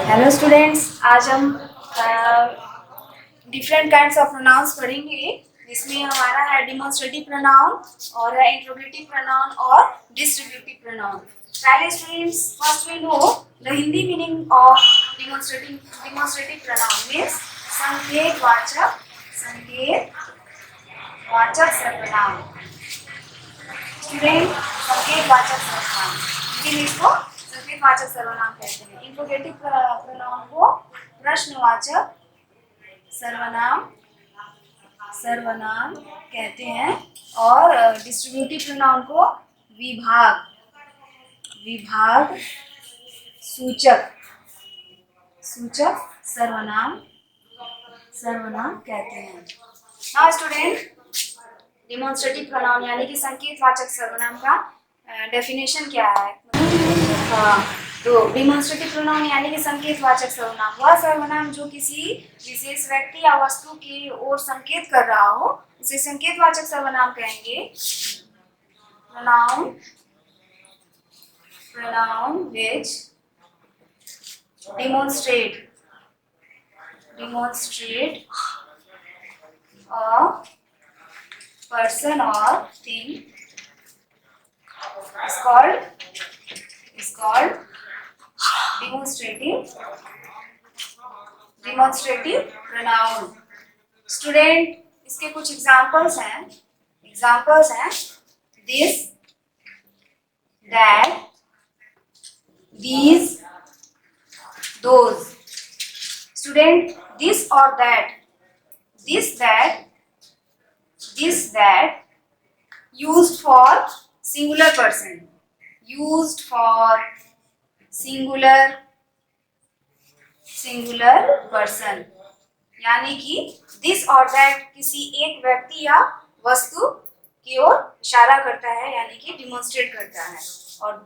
Hello students, आज हम different kinds of pronouns पढ़ेंगे जिसमें हमारा है डिमॉन्स्ट्रेटिव प्रोनाउन और है इंट्रोगेटिव प्रोनाउन और डिस्ट्रीब्यूटिव प्रोनाउन। पहले students first we know the Hindi meaning of demonstrative pronoun means संकेत वाचक सर्वनाम। स्टूडेंट संकेतवाचक सर्वनाम, लेकिन इसको संकेतवाचक सर्वनाम कहते हैं। इंट्रोगेटिव प्रोनाउन को प्रश्नवाचक सर्वनाम कहते हैं और डिस्ट्रीब्यूटिव प्रोनाउन को विभाग सूचक सर्वनाम कहते हैं। नाउ स्टूडेंट, डिमॉन्स्ट्रेटिव प्रोनाउन यानी कि संकेतवाचक सर्वनाम का डेफिनेशन क्या है? तो डिमॉन्स्ट्रेटिव प्रोनाउन यानी कि संकेतवाचक सर्वनाम वह सर्वनाम जो किसी विशेष व्यक्ति या वस्तु की ओर संकेत कर रहा हो उसे संकेतवाचक सर्वनाम कहेंगे। Pronoun which demonstrate a person or thing is called demonstrative pronoun। Student, इसके कुछ एग्जांपल्स हैं this, that, these, those। Student, this और that used for singular person, यानी कि दिस और दैट किसी एक व्यक्ति या वस्तु की ओर इशारा करता है यानी कि डिमॉन्स्ट्रेट करता है। और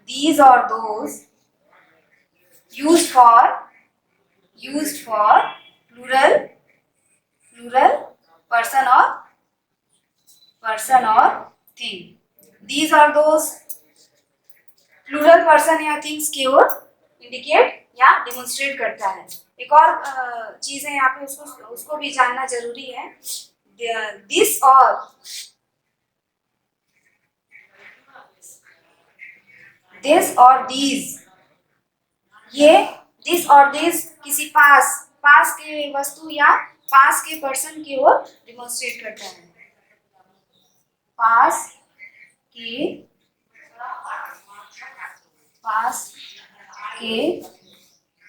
these और those used for plural person or thing। these और those प्लूरल पर्सन या थिंग्स की ओर इंडिकेट या डिमॉन्स्ट्रेट करता है। एक और चीज है यहाँ पे, उसको भी जानना जरूरी है। दिस और दीज, ये दिस और दिस किसी पास के वस्तु या पास के पर्सन की ओर डिमॉन्स्ट्रेट करता है। पास के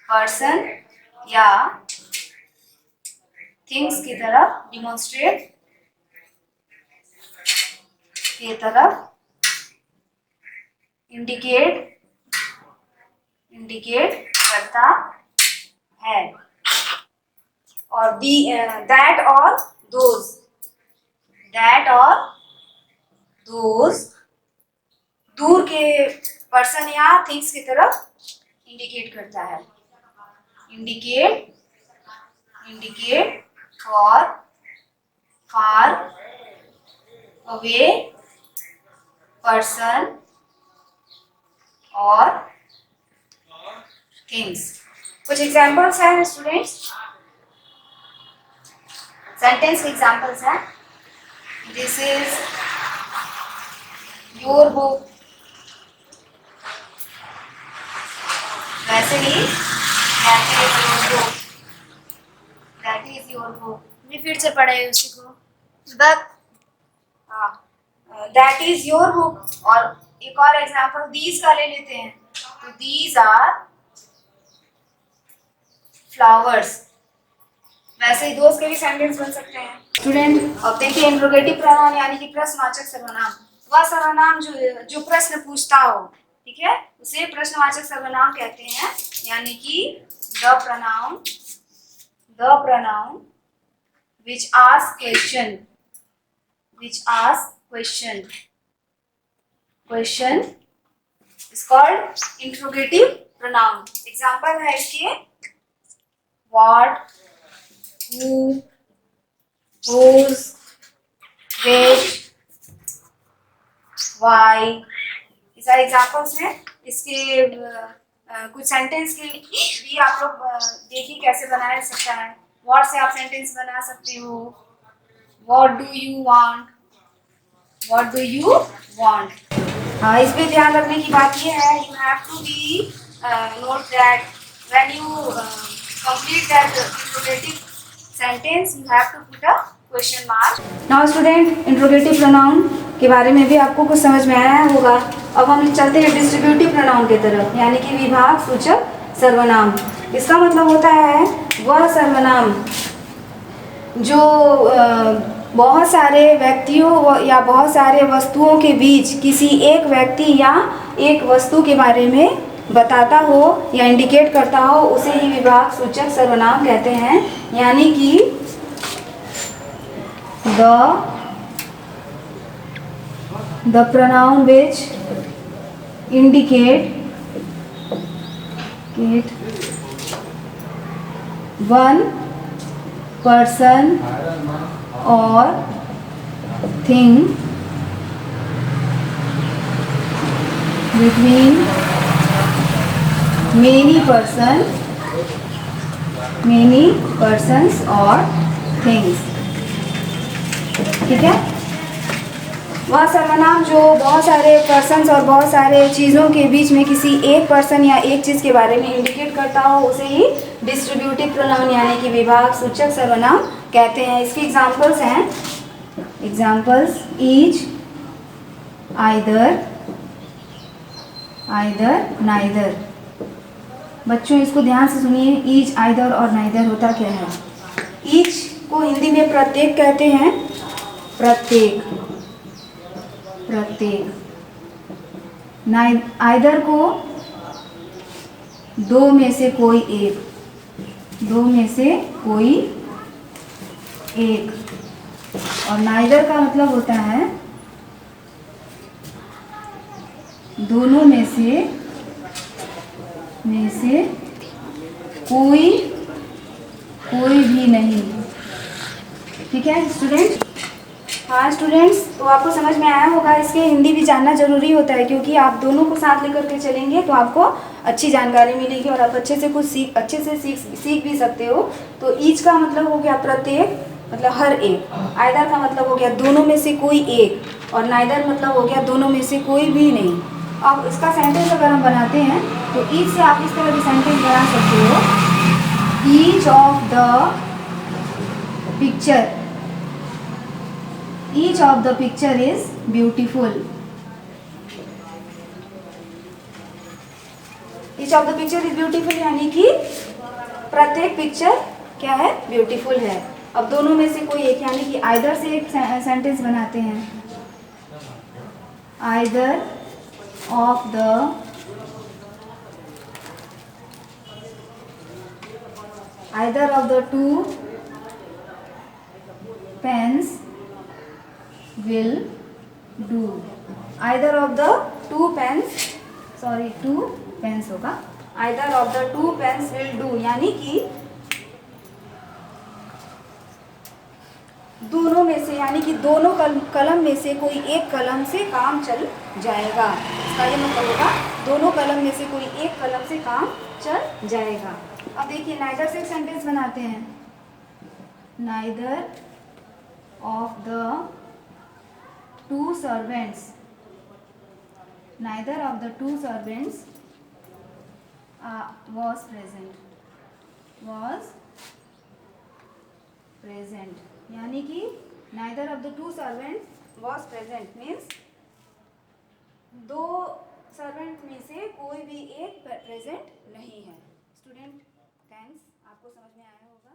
पर्सन या थिंग्स की तरफ इंडिकेट करता है। और दैट और दोज दूर के पर्सन या थिंग्स की तरफ इंडिकेट करता है। Indicate for far away person और थिंग्स। कुछ एग्जांपल्स हैं स्टूडेंट्स, सेंटेंस के एग्जांपल्स हैं। दिस इज योर बुक, वैसे ही दैट इज योर बुक। फिर से पढ़े उसी को। That is your book. और एक और एग्जांपल दीज का ले लेते हैं, तो दीज आर फ्लावर्स। वैसे ही दोस्त के भी सेंटेंस बन सकते हैं। स्टूडेंट, अब देखिए इंट्रोगेटिव प्रोनाउन यानी कि प्रश्नवाचक सर्वनाम वह सर्वनाम जो प्रश्न पूछता हो, ठीक है, उसे प्रश्नवाचक सर्वनाम कहते हैं। यानी कि the pronoun which asks question is called interrogative pronoun। Example है इसके what, who, whose, which, why। ये सारे एग्जाम्पल्स हैं। इसके कुछ सेंटेंस के भी आप लोग देखिए कैसे बनाया सकता है। व्हाट से आप सेंटेंस बना सकते हो। What do you want, what do you want. हाँ, इस पे ध्यान रखने की बात ये है, you have to be note that when you complete that interrogative sentence you have to put a question mark. Now student, interrogative pronoun के बारे में भी आपको कुछ समझ में आया होगा। अब हम चलते हैं डिस्ट्रीब्यूटिव प्रोनाउन की तरफ, यानी कि विभाग सूचक सर्वनाम। इसका मतलब होता है वह सर्वनाम जो बहुत सारे व्यक्तियों या बहुत सारे वस्तुओं के बीच किसी एक व्यक्ति या एक वस्तु के बारे में बताता हो या इंडिकेट करता हो, उसे ही विभाग सूचक सर्वनाम कहते हैं। यानी कि the pronoun which indicate one person or thing between many persons or things। ठीक है, वह सर्वनाम जो बहुत सारे पर्सन्स और बहुत सारे चीज़ों के बीच में किसी एक पर्सन या एक चीज़ के बारे में इंडिकेट करता हो, उसे ही डिस्ट्रीब्यूटिव प्रोनाउन यानी कि विभाग सूचक सर्वनाम कहते हैं। इसकी एग्जांपल्स हैं, एग्जांपल्स ईच, आइदर, नाइदर। बच्चों इसको ध्यान से सुनिए, ईच, आइदर और नाइदर होता क्या है। ईच को हिंदी में प्रत्येक कहते हैं, प्रत्येक। आइदर को दो में से कोई एक, और नाइदर का मतलब होता है दोनों में से कोई भी नहीं। ठीक है स्टूडेंट। हाँ स्टूडेंट्स, तो आपको समझ में आया होगा। इसके हिंदी भी जानना जरूरी होता है, क्योंकि आप दोनों को साथ लेकर के चलेंगे तो आपको अच्छी जानकारी मिलेगी और आप अच्छे से सीख भी सकते हो। तो ईच का मतलब हो गया प्रत्येक, मतलब हर एक। आइदर का मतलब हो गया दोनों में से कोई एक, और नाइदर मतलब हो गया दोनों में से कोई भी नहीं। अब इसका सेंटेंस अगर हम बनाते हैं तो ईच से आप इस तरह की सेंटेंस बना सकते हो। Each of the picture, each of the picture is beautiful। each of the picture is beautiful यानी कि प्रत्येक पिक्चर क्या है, ब्यूटीफुल है। अब दोनों में से कोई एक, यानी कि आइदर से एक सेंटेंस बनाते हैं। Either of the two pens will do। either of the two pens होगा। either of the two pens will do यानी कि दोनों में से, यानी कि दोनों कलम में से कोई एक कलम से काम चल जाएगा। इसका ये मतलब होगा दोनों कलम में से कोई एक कलम से काम चल जाएगा। अब देखिए नाइदर से एक सेंटेंस बनाते हैं। Neither of the two servants was present यानी कि neither of the two servants was present means दो सर्वेंट में से कोई भी एक प्रेजेंट नहीं है। स्टूडेंट थैंक्स, आपको समझ में आया होगा।